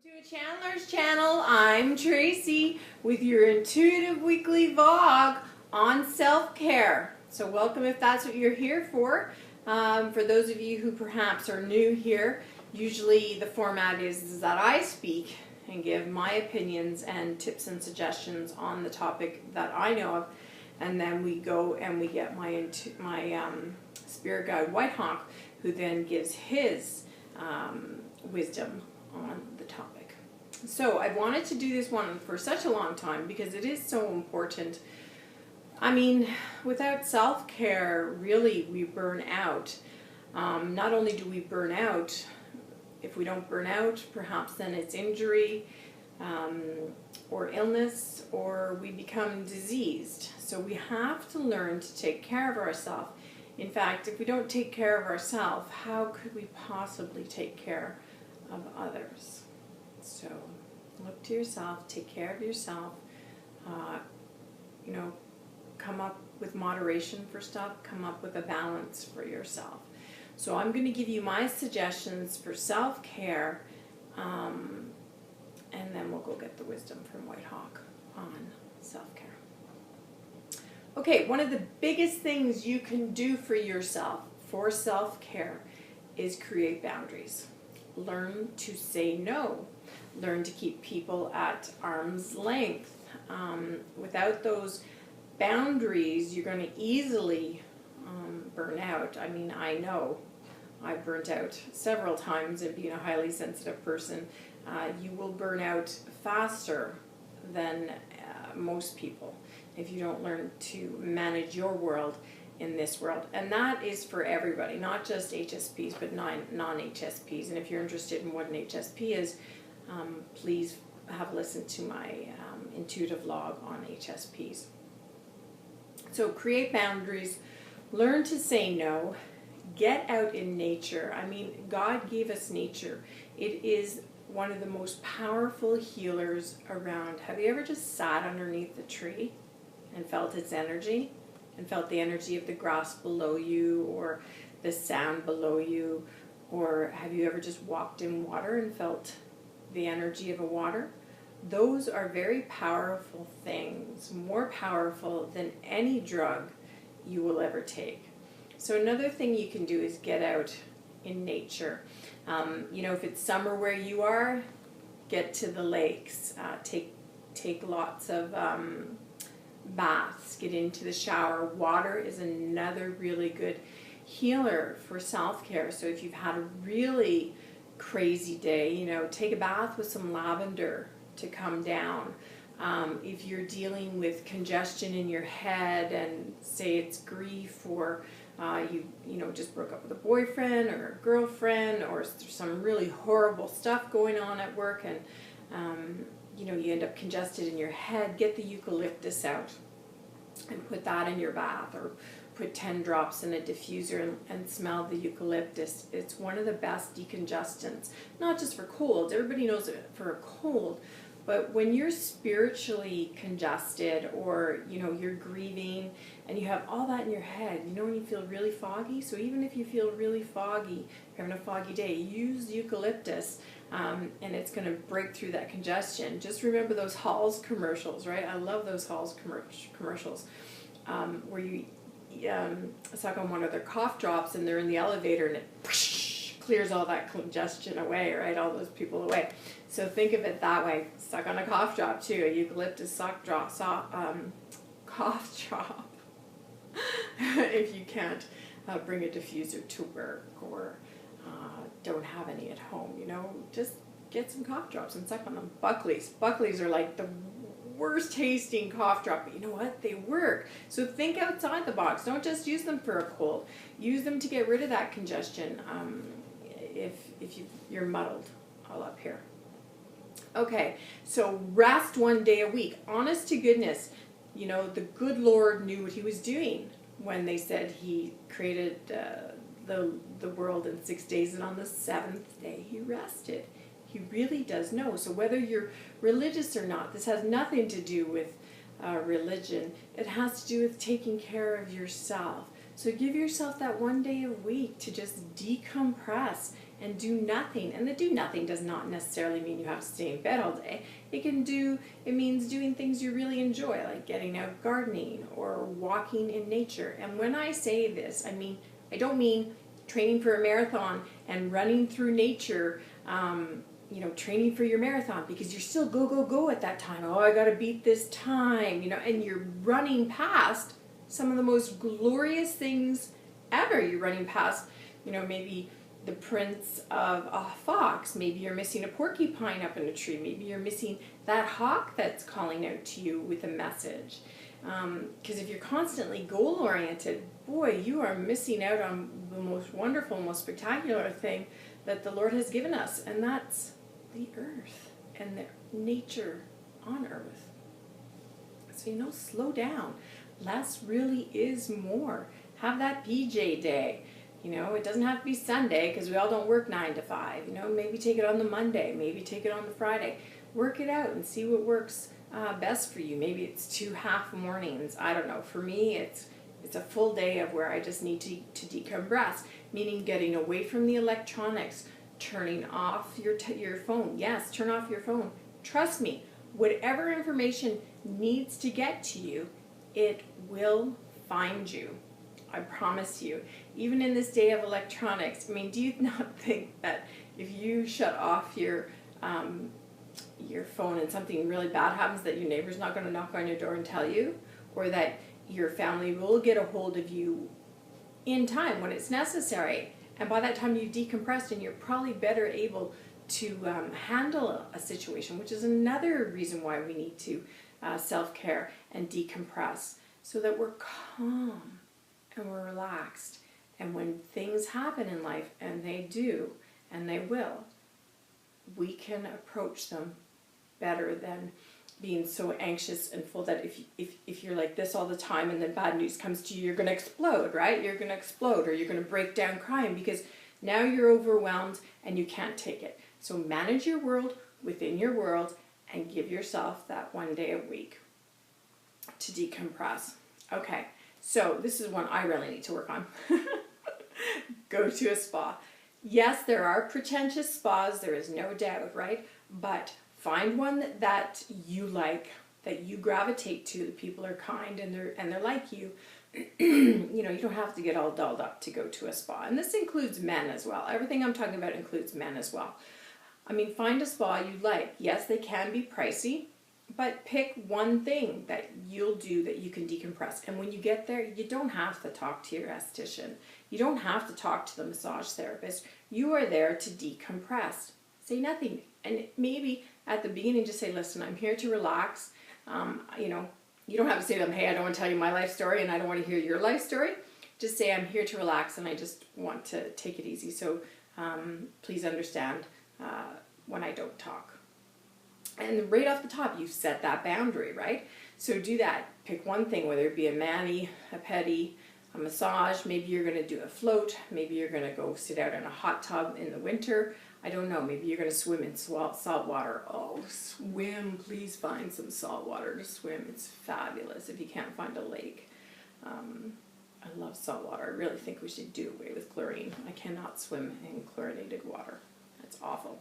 To a Chandler's channel. I'm Tracy with your intuitive weekly vlog on self-care. So welcome if that's what you're here for. For those of you who perhaps are new here, usually the format is that I speak and give my opinions and tips and suggestions on the topic that I know of, and then we go and we get my Spirit Guide Whitehawk, who then gives his wisdom on the topic. So I wanted to do this one for such a long time because it is so important. I mean, without self-care, really we burn out. Not only do we burn out, if we don't burn out, perhaps then it's injury or illness, or we become diseased. So we have to learn to take care of ourselves. In fact, if we don't take care of ourselves, how could we possibly take care of others? So look to yourself, take care of yourself, come up with moderation for stuff, come up with a balance for yourself. So I'm going to give you my suggestions for self-care, and then we'll go get the wisdom from Whitehawk on self-care. Okay, one of the biggest things you can do for yourself for self-care is create boundaries. Learn to say no. Learn to keep people at arm's length. Without those boundaries, you're going to easily burn out. I mean, I know I've burnt out several times, and being a highly sensitive person, you will burn out faster than most people if you don't learn to manage your world in this world. And that is for everybody, not just HSPs, but non-HSPs. And if you're interested in what an HSP is, please have listened to my intuitive log on HSPs. So create boundaries, learn to say no, get out in nature. I mean, God gave us nature. It is one of the most powerful healers around. Have you ever just sat underneath the tree and felt its energy? And felt the energy of the grass below you, or the sand below you? Or have you ever just walked in water and felt the energy of a water? Those are very powerful things, more powerful than any drug you will ever take. So another thing you can do is get out in nature. If it's summer where you are, get to the lakes, take lots of baths, get into the shower. Water is another really good healer for self-care. So if you've had a really crazy day, take a bath with some lavender to come down. If you're dealing with congestion in your head, and say it's grief, or you just broke up with a boyfriend or a girlfriend, or there's some really horrible stuff going on at work, and you end up congested in your head, get the eucalyptus out and put that in your bath, or put 10 drops in a diffuser and smell the eucalyptus. It's one of the best decongestants, not just for colds. Everybody knows it for a cold, but when you're spiritually congested, or you're grieving and you have all that in your head, when you feel really foggy. So even if you feel really foggy, you're having a foggy day, use eucalyptus, and it's going to break through that congestion. Just remember those Halls commercials, right? I love those Halls commercials, where you suck on one of their cough drops and they're in the elevator and it clears all that congestion away, right? All those people away. So think of it that way. Suck on a cough drop too, a eucalyptus cough drop. If you can't bring a diffuser to work, or don't have any at home, just get some cough drops and suck on them. Buckley's are like the worst tasting cough drop, but you know what? They work. So think outside the box. Don't just use them for a cold. Use them to get rid of that congestion if you're muddled all up here. Okay, so rest one day a week. Honest to goodness, the good Lord knew what he was doing when they said he created the world in 6 days, and on the seventh day he rested. He really does know. So whether you're religious or not, this has nothing to do with religion. It has to do with taking care of yourself. So give yourself that one day a week to just decompress and do nothing. And the do nothing does not necessarily mean you have to stay in bed all day. It means doing things you really enjoy, like getting out gardening or walking in nature. And when I say this, I don't mean training for a marathon and running through nature, training for your marathon, because you're still go at that time. Oh, I got to beat this time, and you're running past some of the most glorious things ever. You're running past, maybe the prints of a fox. Maybe you're missing a porcupine up in a tree. Maybe you're missing that hawk that's calling out to you with a message. Because if you're constantly goal-oriented, boy, you are missing out on the most wonderful, most spectacular thing that the Lord has given us, and that's the earth and the nature on earth. So, slow down. Less really is more. Have that PJ day. It doesn't have to be Sunday, because we all don't work 9 to 5. Maybe take it on the Monday, maybe take it on the Friday. Work it out and see what works best for you. Maybe it's 2 half mornings. I don't know. For me, it's a full day of where I just need to decompress, meaning getting away from the electronics, turning off your phone. Yes, turn off your phone. Trust me, whatever information needs to get to you, it will find you. I promise you. Even in this day of electronics, do you not think that if you shut off your phone and something really bad happens, that your neighbor's not going to knock on your door and tell you, or that your family will get a hold of you in time when it's necessary, and by that time you've decompressed and you're probably better able to handle a situation, which is another reason why we need to self-care and decompress, so that we're calm and we're relaxed. And when things happen in life, and they do, and they will, we can approach them better than being so anxious and full that if you're like this all the time and then bad news comes to you, you're going to explode, right? You're going to explode, or you're going to break down crying, because now you're overwhelmed and you can't take it. So manage your world within your world and give yourself that 1 day a week to decompress. Okay, so this is one I really need to work on. Go to a spa. Yes, there are pretentious spas, there is no doubt, right? But find one that you like, that you gravitate to. The people are kind and they're like you. You don't have to get all dolled up to go to a spa. And this includes men as well. Everything I'm talking about includes men as well. Find a spa you like. Yes, they can be pricey, but pick one thing that you'll do that you can decompress. And when you get there, you don't have to talk to your esthetician. You don't have to talk to the massage therapist. You are there to decompress. Say nothing. And maybe at the beginning just say, listen, I'm here to relax. You don't have to say to them, hey, I don't want to tell you my life story and I don't want to hear your life story. Just say, I'm here to relax and I just want to take it easy. So please understand when I don't talk. And right off the top, you've set that boundary, right? So do that. Pick one thing, whether it be a mani, a pedi, a massage. Maybe you're going to do a float. Maybe you're going to go sit out in a hot tub in the winter. I don't know. Maybe you're going to swim in salt water. Oh, swim. Please find some salt water to swim. It's fabulous if you can't find a lake. I love salt water. I really think we should do away with chlorine. I cannot swim in chlorinated water. It's awful.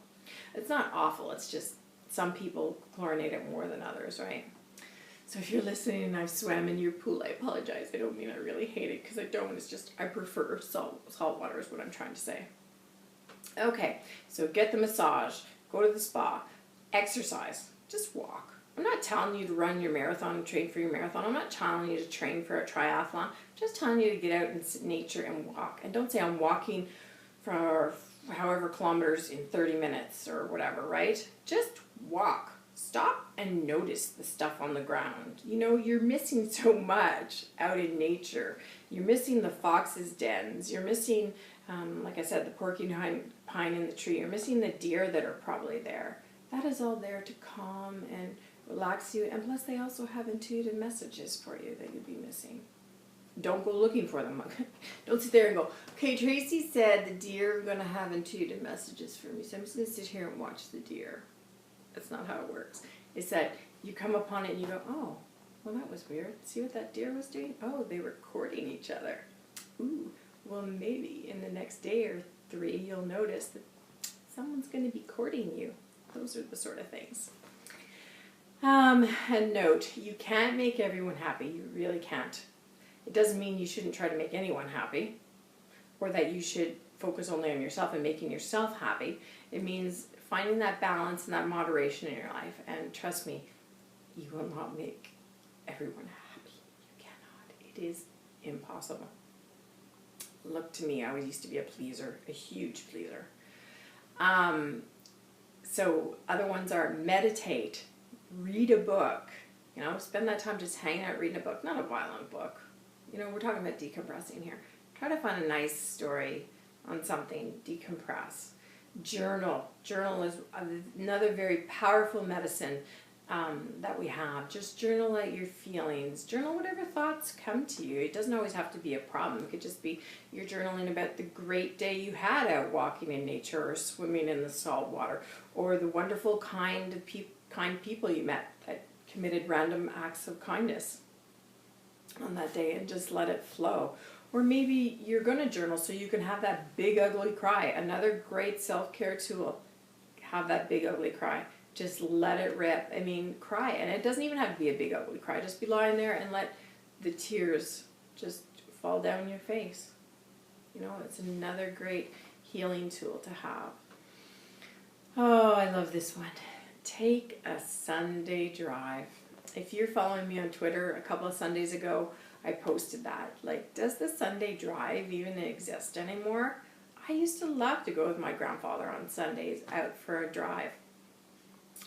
It's not awful. It's just some people chlorinate it more than others, right? So if you're listening and I've swam in your pool, I apologize. I don't mean I really hate it, because I don't. It's just I prefer salt water is what I'm trying to say. Okay, so get the massage, go to the spa, exercise, just walk. I'm not telling you to run your marathon and train for your marathon. I'm not telling you to train for a triathlon. I'm just telling you to get out in nature and walk. And don't say I'm walking for however kilometers in 30 minutes or whatever, right? Just walk. Stop and notice the stuff on the ground. You're missing so much out in nature. You're missing the fox's dens. You're missing, like I said, the porcupine in the tree. You're missing the deer that are probably there. That is all there to calm and relax you. And plus, they also have intuitive messages for you that you'd be missing. Don't go looking for them. Don't sit there and go, okay, Tracy said the deer are going to have intuitive messages for me, so I'm just going to sit here and watch the deer. That's not how it works. It's that you come upon it and you go, oh, well, that was weird. See what that deer was doing? Oh, they were courting each other. Ooh, well, maybe in the next day or 3, you'll notice that someone's going to be courting you. Those are the sort of things. And note, you can't make everyone happy. You really can't. It doesn't mean you shouldn't try to make anyone happy, or that you should focus only on yourself and making yourself happy. It means finding that balance and that moderation in your life. And trust me, you will not make everyone happy. You cannot. It is impossible. Look to me, I always used to be a pleaser, a huge pleaser. So other ones are meditate, read a book, spend that time just hanging out reading a book, not a violent book. We're talking about decompressing here. Try to find a nice story on something, decompress. Journal. Journal is another very powerful medicine that we have. Just journal out your feelings. Journal whatever thoughts come to you. It doesn't always have to be a problem. It could just be you're journaling about the great day you had out walking in nature or swimming in the salt water, or the wonderful kind people you met that committed random acts of kindness on that day, and just let it flow. Or maybe you're going to journal so you can have that big ugly cry. Another great self-care tool. Have that big ugly cry. Just let it rip. Cry. And it doesn't even have to be a big ugly cry. Just be lying there and let the tears just fall down your face. It's another great healing tool to have. Oh, I love this one. Take a Sunday drive. If you're following me on Twitter, a couple of Sundays ago, I posted that. Does the Sunday drive even exist anymore? I used to love to go with my grandfather on Sundays out for a drive.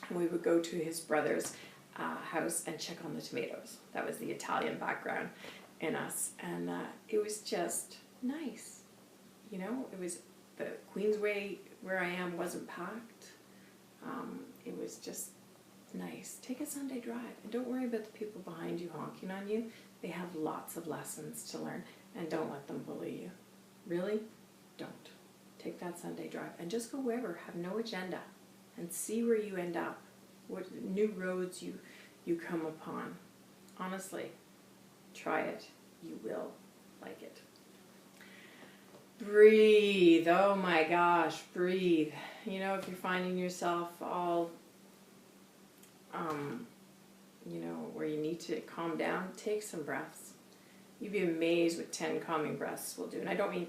And we would go to his brother's house and check on the tomatoes. That was the Italian background in us. And it was just nice. It was the Queensway where I am wasn't packed. It was just nice. Take a Sunday drive. And don't worry about the people behind you honking on you. They have lots of lessons to learn. And don't let them bully you. Really? Don't. Take that Sunday drive. And just go wherever. Have no agenda. And see where you end up. What new roads you come upon. Honestly, try it. You will like it. Breathe. Oh my gosh, breathe. If you're finding yourself all, where you need to calm down, take some breaths. You'd be amazed what 10 calming breaths will do. And I don't mean,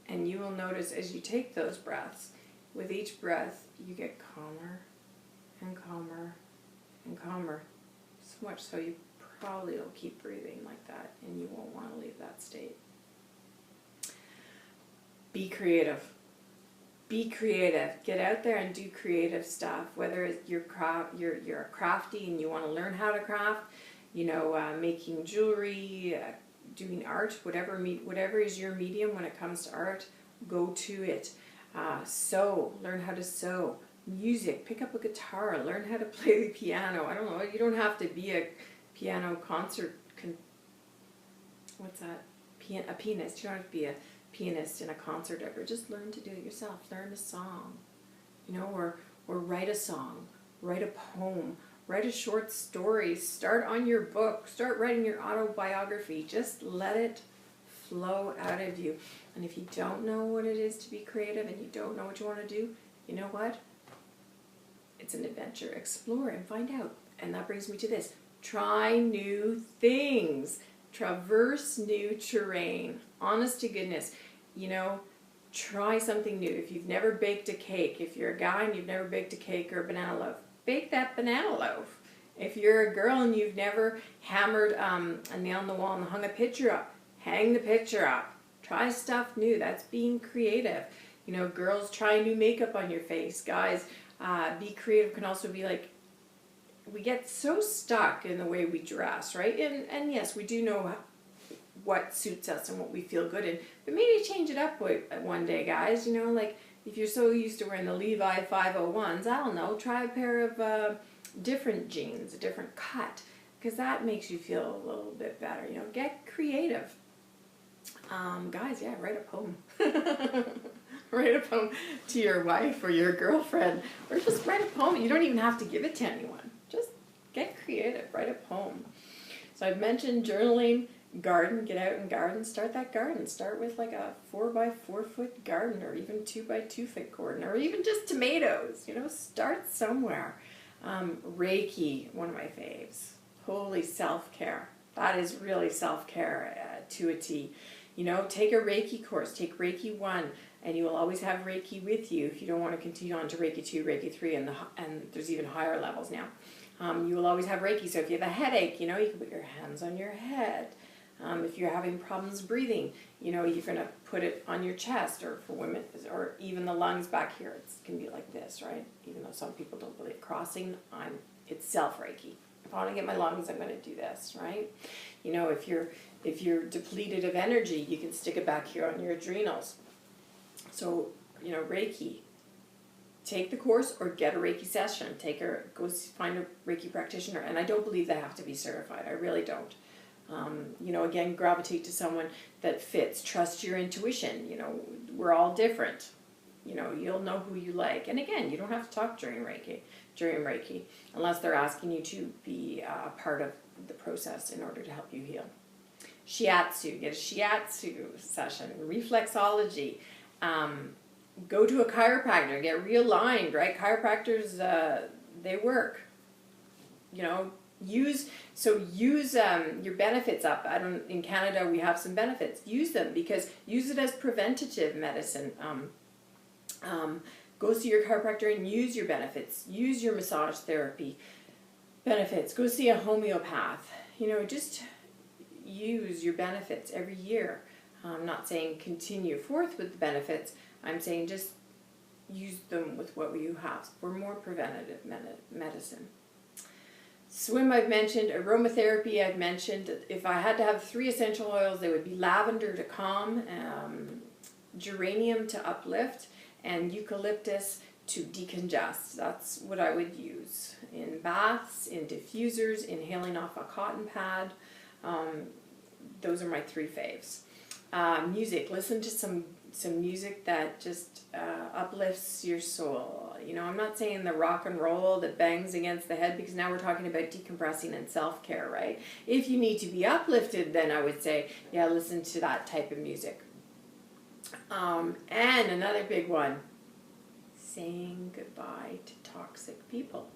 and you will notice as you take those breaths, with each breath, you get calmer and calmer and calmer. So much so you probably will keep breathing like that, and you won't want to leave that state. Be creative. Be creative. Get out there and do creative stuff. Whether you're a crafty and you want to learn how to craft, making jewelry, doing art, whatever is your medium when it comes to art, go to it. Sew. Learn how to sew. Music. Pick up a guitar. Learn how to play the piano. I don't know. You don't have to be a piano concert. A pianist. You don't have to be a pianist in a concert ever. Just learn to do it yourself. Learn a song. Or write a song. Write a poem. Write a short story. Start on your book. Start writing your autobiography. Just let it flow out of you. And if you don't know what it is to be creative and you don't know what you want to do, you know what? It's an adventure. Explore and find out. And that brings me to this. Try new things. Traverse new terrain. Honest to goodness. Try something new. If you've never baked a cake, if you're a guy and you've never baked a cake or a banana loaf, bake that banana loaf. If you're a girl and you've never hammered a nail on the wall and hung a picture up, hang the picture up. Try stuff new. That's being creative. Girls, try new makeup on your face. Guys, be creative can also be we get so stuck in the way we dress, right? And yes, we do know what suits us and what we feel good in, but maybe change it up one day, guys. If you're so used to wearing the Levi 501s, I don't know, try a pair of different jeans, a different cut, because that makes you feel a little bit better. Get creative. Guys, yeah, write a poem. Write a poem to your wife or your girlfriend, or just write a poem. You don't even have to give it to anyone. Just get creative, write a poem. So I've mentioned journaling, garden, get out and garden, start that garden. Start with like a 4x4 foot garden, or even 2x2 foot garden, or even just tomatoes, you know, start somewhere. Reiki, one of my faves. Holy self-care. That is really self-care to a T. You know, take a Reiki course, take Reiki 1, and you will always have Reiki with you if you don't want to continue on to Reiki 2, Reiki 3, and there's even higher levels now. You will always have Reiki, so if you have a headache, you know, you can put your hands on your head. If you're having problems breathing, you know, you're going to put it on your chest, or for women, or even the lungs back here. It can be like this, right? Even though some people don't believe crossing, it's self-Reiki. If I want to get my lungs, I'm going to do this, right? You know, if you're depleted of energy, you can stick it back here on your adrenals. So, you know, Reiki. Take the course or get a Reiki session. Go find a Reiki practitioner. And I don't believe they have to be certified. I really don't. You know, again, gravitate to someone that fits. Trust your intuition. You know, we're all different. You know, you'll know who you like. And again, you don't have to talk during Reiki, unless they're asking you to be a part of the process in order to help you heal. Shiatsu, get a Shiatsu session. Reflexology. Go to a chiropractor, get realigned, right? Chiropractors, they work. You know, use your benefits up. In Canada, we have some benefits. Use them, because use it as preventative medicine. Go see your chiropractor and use your benefits. Use your massage therapy benefits. Go see a homeopath. You know, just use your benefits every year. I'm not saying continue forth with the benefits. I'm saying just use them with what you have. We're more preventative medicine. Swim, I've mentioned. Aromatherapy, I've mentioned. If I had to have 3 essential oils, they would be lavender to calm, geranium to uplift, and eucalyptus to decongest. That's what I would use in baths, in diffusers, inhaling off a cotton pad. Those are my 3 faves. Music. Listen to some music that just uplifts your soul. You know, I'm not saying the rock and roll that bangs against the head, because now we're talking about decompressing and self-care, right? If you need to be uplifted, then I would say, yeah, listen to that type of music. And another big one, saying goodbye to toxic people.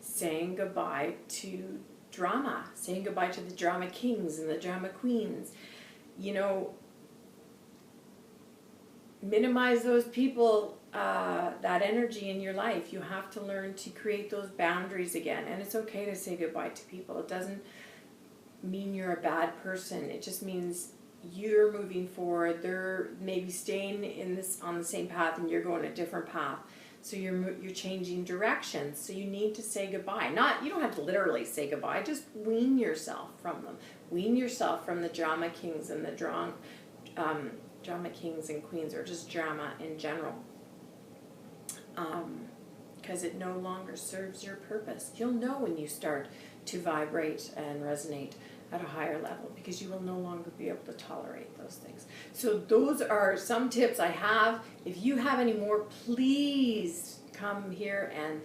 Saying goodbye to drama. Saying goodbye to the drama kings and the drama queens. You know, minimize those people, that energy in your life. You have to learn to create those boundaries again. And it's okay to say goodbye to people. It doesn't mean you're a bad person. It just means you're moving forward. They're maybe staying on the same path, and you're going a different path. So you're changing directions. So you need to say goodbye. You don't have to literally say goodbye. Just wean yourself from them. Wean yourself from the drama kings and the drama kings and queens, or just drama in general, because it no longer serves your purpose. You'll know when you start to vibrate and resonate at a higher level, because you will no longer be able to tolerate those things. So those are some tips I have. If you have any more, please come here and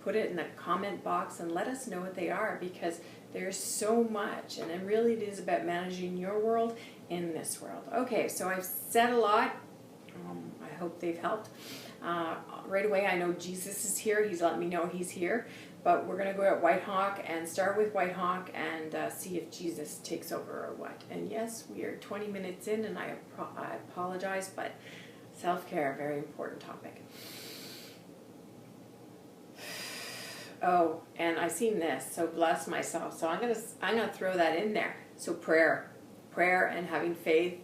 put it in the comment box and let us know what they are, because there's so much, and it really is about managing your world in this world. Okay, so I've said a lot. I hope they've helped. Right away, I know Jesus is here. He's letting me know he's here. But we're going to go at Whitehawk and start with Whitehawk and see if Jesus takes over or what. And yes, we are 20 minutes in, and I apologize, but self-care, very important topic. Oh, and I seen this, so bless myself. So I'm gonna throw that in there. So prayer and having faith,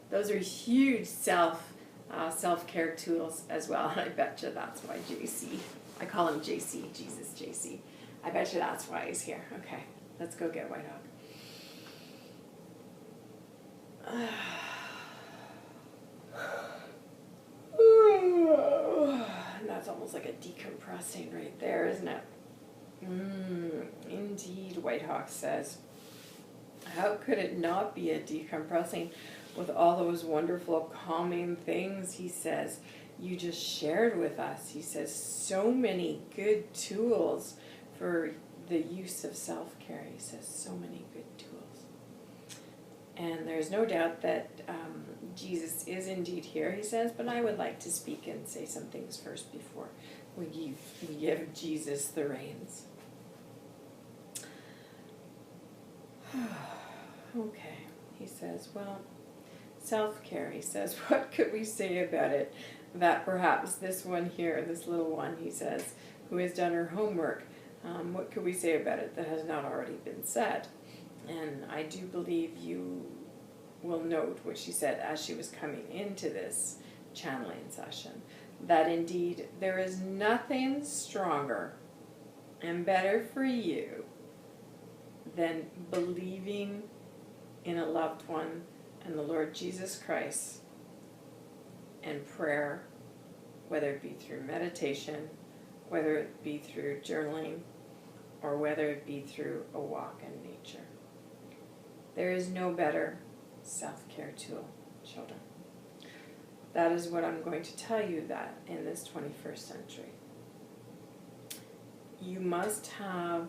those are huge self-care tools as well. And I bet you that's why JC, I call him JC, Jesus JC. I bet you that's why he's here. Okay, let's go get Whitehawk. And that's almost like a decompressing right there, isn't it? Indeed, Whitehawk says. How could it not be a decompressing? with all those wonderful calming things, he says, you just shared with us. He says so many good tools for the use of self-care. He says so many good tools. And there's no doubt that Jesus is indeed here, he says, but I would like to speak and say some things first before we give Jesus the reins. Okay, he says, well, self-care, he says, what could we say about it? That perhaps this one here, this little one, he says, who has done her homework, what could we say about it that has not already been said? And I do believe you will note what she said as she was coming into this channeling session, that indeed there is nothing stronger and better for you than believing in a loved one and the Lord Jesus Christ and prayer, whether it be through meditation, whether it be through journaling, or whether it be through a walk in nature. There is no better self-care tool, children. That is what I'm going to tell you that in this 21st century. You must have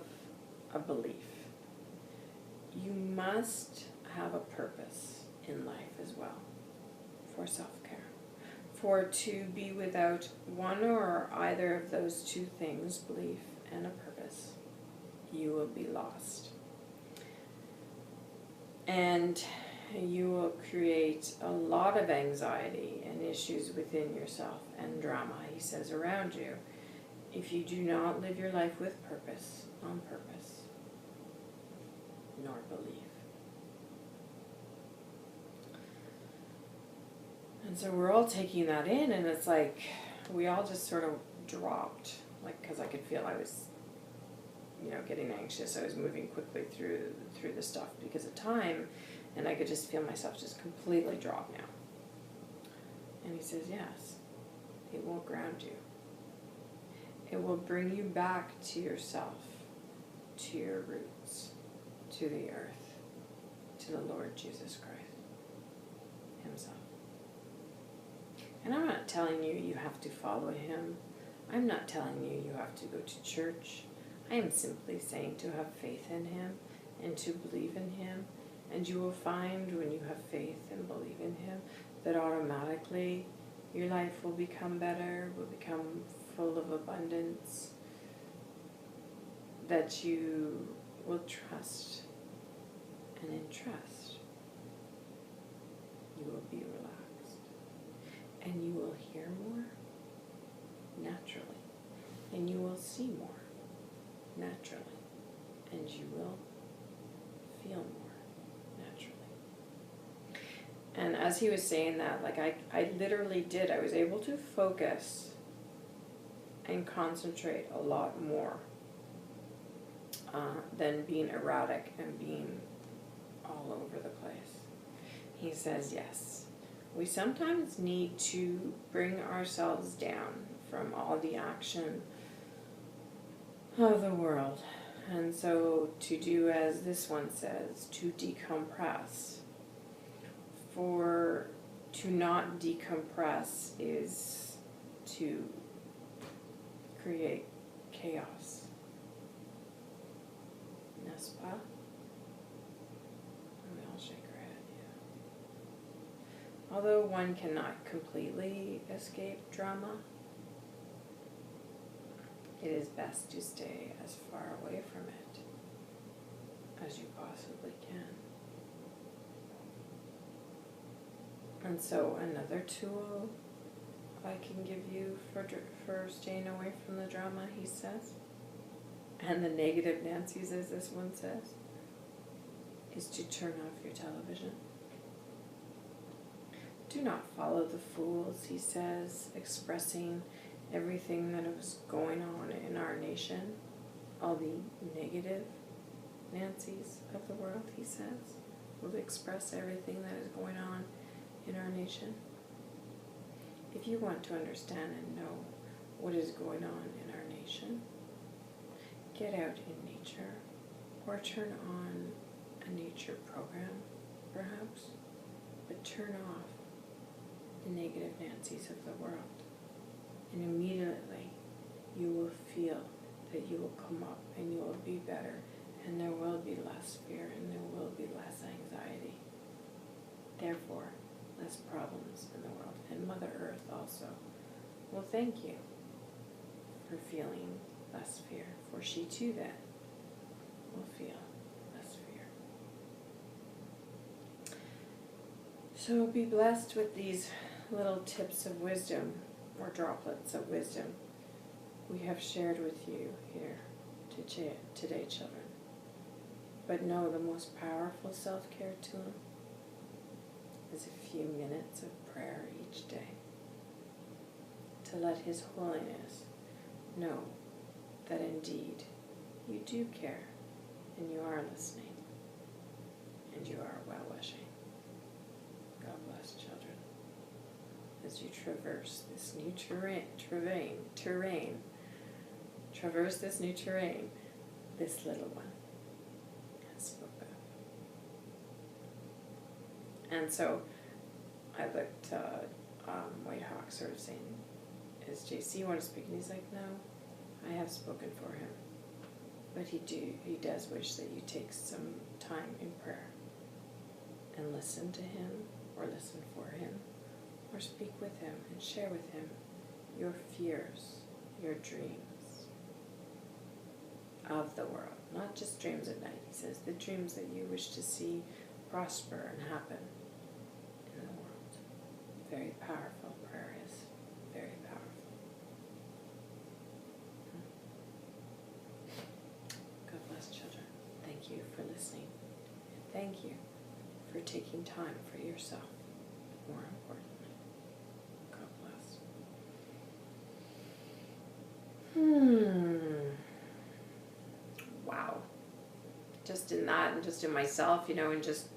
a belief. You must have a purpose in life as well for self-care. For to be without one or either of those two things, belief and a purpose, you will be lost. And you will create a lot of anxiety and issues within yourself and drama, he says, around you, if you do not live your life with purpose, on purpose, nor believe. And so we're all taking that in, and it's like we all just sort of dropped, like, because I could feel I was, getting anxious. I was moving quickly through the stuff because of time, and I could just feel myself just completely drop now. And he says, yes, it will ground you. It will bring you back to yourself, to your roots, to the earth, to the Lord Jesus Christ himself. And I'm not telling you you have to follow him. I'm not telling you you have to go to church. I am simply saying to have faith in him and to believe in him. And you will find when you have faith and believe in him that automatically your life will become better, will become full of abundance, that you will trust. And in trust, you will be relaxed. And you will hear more naturally. And you will see more naturally. And you will feel more naturally. And as he was saying that, like I literally did, I was able to focus and concentrate a lot more than being erratic and being all over the place. He says, yes, we sometimes need to bring ourselves down from all the action of the world. And so to do as this one says, to decompress. For to not decompress is to create chaos. N'est-ce pas? And we all shake our head, yeah. Although one cannot completely escape drama, it is best to stay as far away from it as you possibly can. And so another tool I can give you for staying away from the drama, he says, and the negative Nancy's, as this one says, is to turn off your television. Do not follow the fools, he says, expressing everything that was going on in our nation, all the negative Nancy's of the world, he says, will express everything that is going on in our nation. If you want to understand and know what is going on in our nation, get out in nature or turn on a nature program, perhaps, but turn off the negative Nancys of the world. And immediately you will feel that you will come up and you will be better, and there will be less fear and there will be less anxiety. Therefore, less problems in the world. And Mother Earth also will thank you for feeling less fear, for she too then will feel less fear. So be blessed with these little tips of wisdom, or droplets of wisdom, we have shared with you here today, children. But know the most powerful self-care tool is a few minutes of prayer each day, to let His Holiness know that indeed you do care, and you are listening, and you are well-wishing. God bless, children, as you traverse this new terrain, this little one has spoken. And so I looked Whitehawk sort of saying, is JC want to speak? And he's like, no, I have spoken for him. But he does wish that you take some time in prayer and listen to him, or listen for him, or speak with him and share with him your fears, your dreams of the world. Not just dreams at night, he says, the dreams that you wish to see prosper and happen in the world. Very powerful. Prayer is very powerful. God bless, children. Thank you for listening. And thank you for taking time for yourself, more importantly. God bless. Wow. Just in that, and just in myself, and just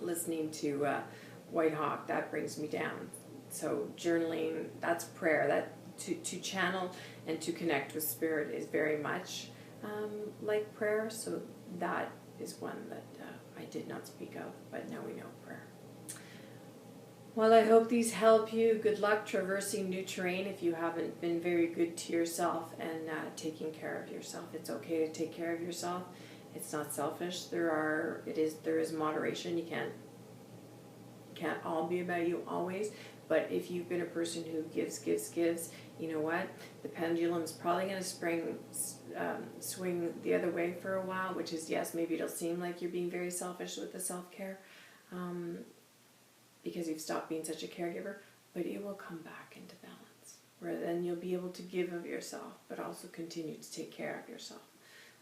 listening to Whitehawk, that brings me down. So journaling, that's prayer. That to channel and to connect with Spirit is very much like prayer. So that is one that I did not speak of, but now we know prayer. Well, I hope these help you. Good luck traversing new terrain if you haven't been very good to yourself and taking care of yourself. It's okay to take care of yourself. It's not selfish. There is moderation. You can't all be about you always. But if you've been a person who gives, you know what? The pendulum's probably going to swing the other way for a while, which is, yes, maybe it'll seem like you're being very selfish with the self-care, because you've stopped being such a caregiver, but it will come back into balance, where then you'll be able to give of yourself, but also continue to take care of yourself.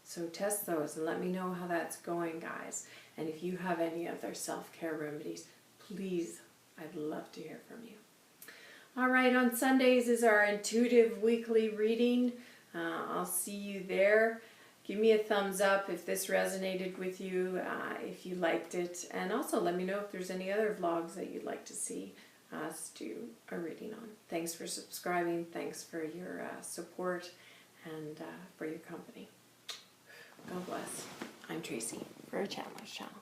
So test those and let me know how that's going, guys. And if you have any other self-care remedies, please, I'd love to hear from you. All right, on Sundays is our intuitive weekly reading. I'll see you there. Give me a thumbs up if this resonated with you, if you liked it. And also let me know if there's any other vlogs that you'd like to see us do a reading on. Thanks for subscribing. Thanks for your support and for your company. God bless. I'm Tracy for a Chandler's Channel.